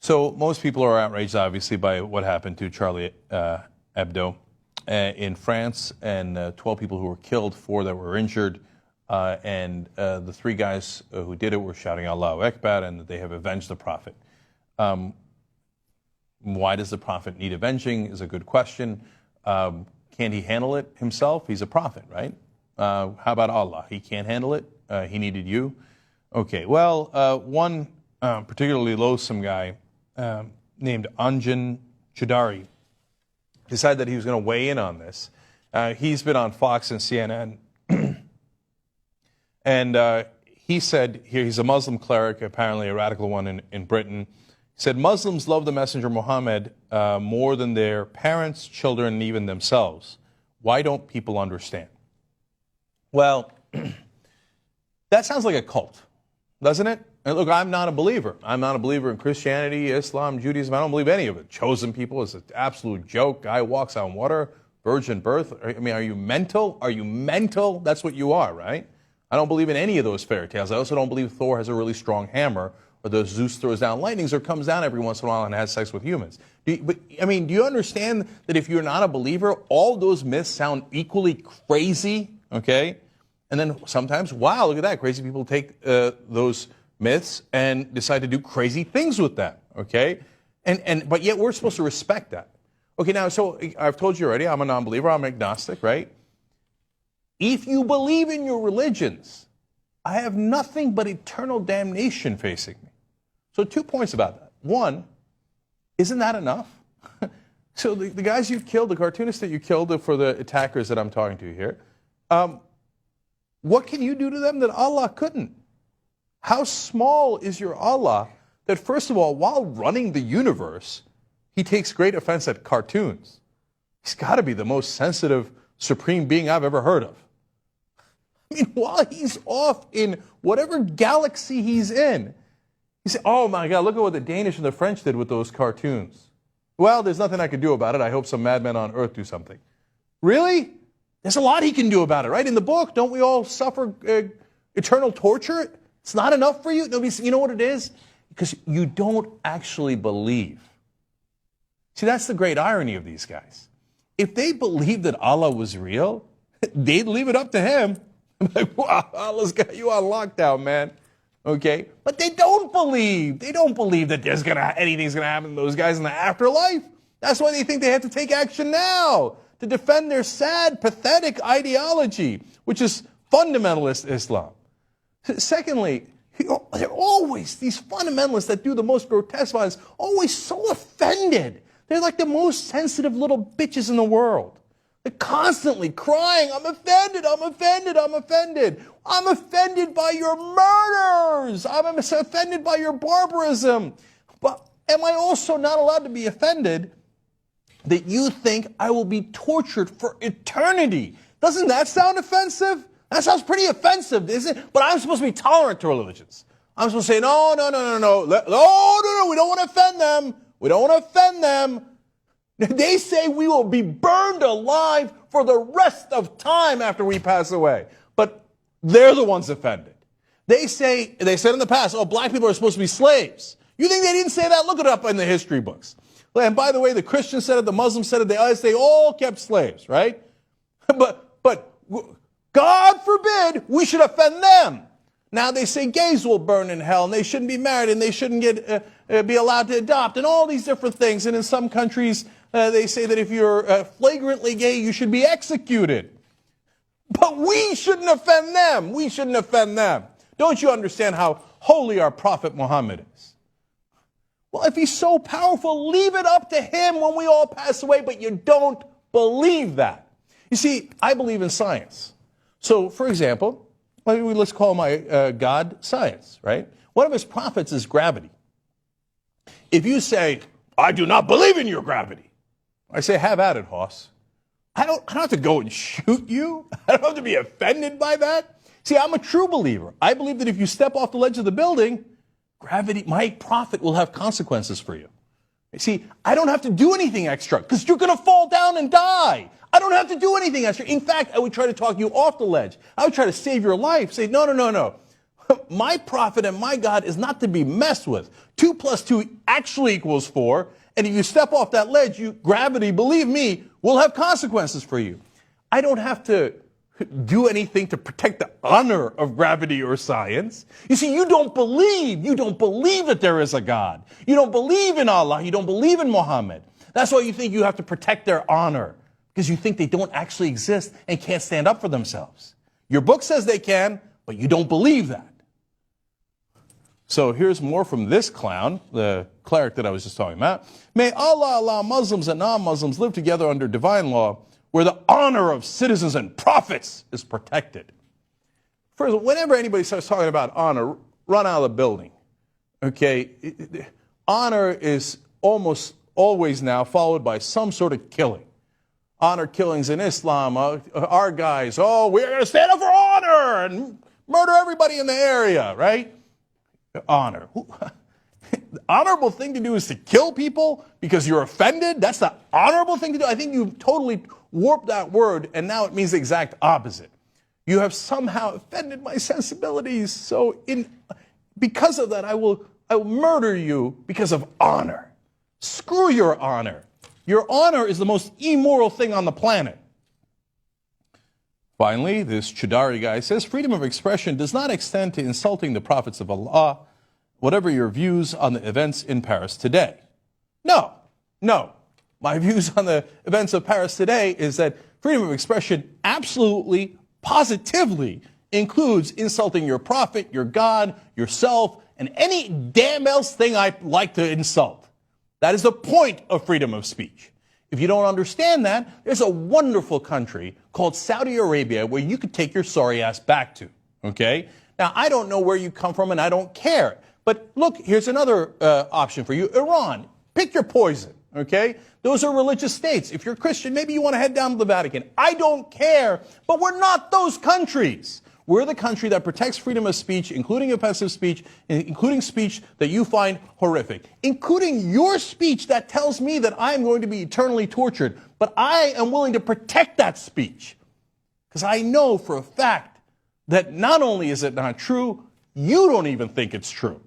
So most people are outraged, obviously, by what happened to Charlie Hebdo in France, and 12 people who were killed, 4 that were injured, and the 3 guys who did it were shouting Allahu Akbar, and that they have avenged the Prophet. Why does the Prophet need avenging is a good question. Can't he handle it himself? He's a prophet, right? How about Allah? He can't handle it? He needed you? Okay, well, one particularly loathsome guy named Anjan Choudary decided that he was going to weigh in on this. He's been on Fox and CNN, and he said, here, he's a Muslim cleric, apparently a radical one in Britain. He said, Muslims love the Messenger Muhammad more than their parents, children, and even themselves. Why don't people understand? Well, that sounds like a cult, doesn't it? And look, I'm not a believer. I'm not a believer in Christianity, Islam, Judaism. I don't believe any of it. Chosen people is an absolute joke. Guy walks on water, virgin birth. I mean, are you mental? Are you mental? That's what you are, right? I don't believe in any of those fairy tales. I also don't believe Thor has a really strong hammer, or the Zeus throws down lightnings, or comes down every once in a while and has sex with humans. Do you understand that if you're not a believer, all those myths sound equally crazy, okay? And then sometimes, wow, look at that. Crazy people take those myths and decide to do crazy things with them, okay? But yet we're supposed to respect that. Okay, now, so I've told you already, I'm a non-believer, I'm agnostic, right? If you believe in your religions, I have nothing but eternal damnation facing me. So 2 points about that. One, isn't that enough? So the guys you've killed, the cartoonists that you killed for the attackers that I'm talking to here, what can you do to them that Allah couldn't? How small is your Allah that, first of all, while running the universe, he takes great offense at cartoons? He's got to be the most sensitive, supreme being I've ever heard of. I mean, while he's off in whatever galaxy he's in, he said, oh my God, look at what the Danish and the French did with those cartoons. Well, there's nothing I can do about it. I hope some madmen on earth do something. Really? There's a lot he can do about it, right? In the book, don't we all suffer eternal torture? It's not enough for you? You know what it is? Because you don't actually believe. See, that's the great irony of these guys. If they believed that Allah was real, they'd leave it up to him. Like, wow, Allah's got you on lockdown, man. Okay? But they don't believe. They don't believe that anything's going to happen to those guys in the afterlife. That's why they think they have to take action now to defend their sad, pathetic ideology, which is fundamentalist Islam. Secondly, they're always, these fundamentalists that do the most grotesque violence, always so offended. They're like the most sensitive little bitches in the world. They're constantly crying, I'm offended, I'm offended, I'm offended. I'm offended by your murders. I'm offended by your barbarism. But am I also not allowed to be offended that you think I will be tortured for eternity? Doesn't that sound offensive? That sounds pretty offensive, isn't it? But I'm supposed to be tolerant to religions. I'm supposed to say, no, we don't want to offend them. We don't want to offend them. They say we will be burned alive for the rest of time after we pass away. But they're the ones offended. They said in the past, oh, black people are supposed to be slaves. You think they didn't say that? Look it up in the history books. And by the way, the Christians said it, the Muslims said it, they all kept slaves, right? But God forbid we should offend them. Now they say gays will burn in hell, and they shouldn't be married, and they shouldn't be allowed to adopt, and all these different things. And in some countries, they say that if you're flagrantly gay, you should be executed. But we shouldn't offend them. We shouldn't offend them. Don't you understand how holy our Prophet Muhammad is? Well, if he's so powerful, leave it up to him when we all pass away, but you don't believe that. You see, I believe in science. So, for example, let's call my God science, right? One of his prophets is gravity. If you say, I do not believe in your gravity, I say, have at it, Hoss. I don't have to go and shoot you. I don't have to be offended by that. See, I'm a true believer. I believe that if you step off the ledge of the building, gravity, my prophet will have consequences for you. See, I don't have to do anything extra because you're going to fall down and die. I don't have to do anything extra. In fact, I would try to talk you off the ledge. I would try to save your life. Say, no. My prophet and my God is not to be messed with. 2 plus 2 actually equals 4. And if you step off that ledge, gravity, believe me, will have consequences for you. I don't have to do anything to protect the honor of gravity or science. You see, you don't believe that there is a God. You don't believe in Allah. You don't believe in Muhammad. That's why you think you have to protect their honor, because you think they don't actually exist and can't stand up for themselves. Your book says they can, but you don't believe that. So here's more from this clown, the cleric that I was just talking about. May Allah allow Muslims and non-Muslims live together under divine law, where the honor of citizens and prophets is protected. First, whenever anybody starts talking about honor, run out of the building. Okay? Honor is almost always now followed by some sort of killing. Honor killings in Islam, our guys, we're going to stand up for honor and murder everybody in the area, right? Honor. The honorable thing to do is to kill people because you're offended? That's the honorable thing to do? I think you've totally warped that word, and now it means the exact opposite. You have somehow offended my sensibilities, so because of that, I will murder you because of honor. Screw your honor. Your honor is the most immoral thing on the planet. Finally, this Chudari guy says, freedom of expression does not extend to insulting the prophets of Allah, whatever your views on the events in Paris today. No. My views on the events of Paris today is that freedom of expression absolutely, positively includes insulting your prophet, your God, yourself, and any damn else thing I like to insult. That is the point of freedom of speech. If you don't understand that, there's a wonderful country called Saudi Arabia where you could take your sorry ass back to, okay? Now, I don't know where you come from and I don't care. But look, here's another option for you. Iran. Pick your poison, okay? Those are religious states. If you're Christian, maybe you want to head down to the Vatican. I don't care, but we're not those countries. We're the country that protects freedom of speech, including offensive speech, including speech that you find horrific, including your speech that tells me that I'm going to be eternally tortured. But I am willing to protect that speech because I know for a fact that not only is it not true, you don't even think it's true.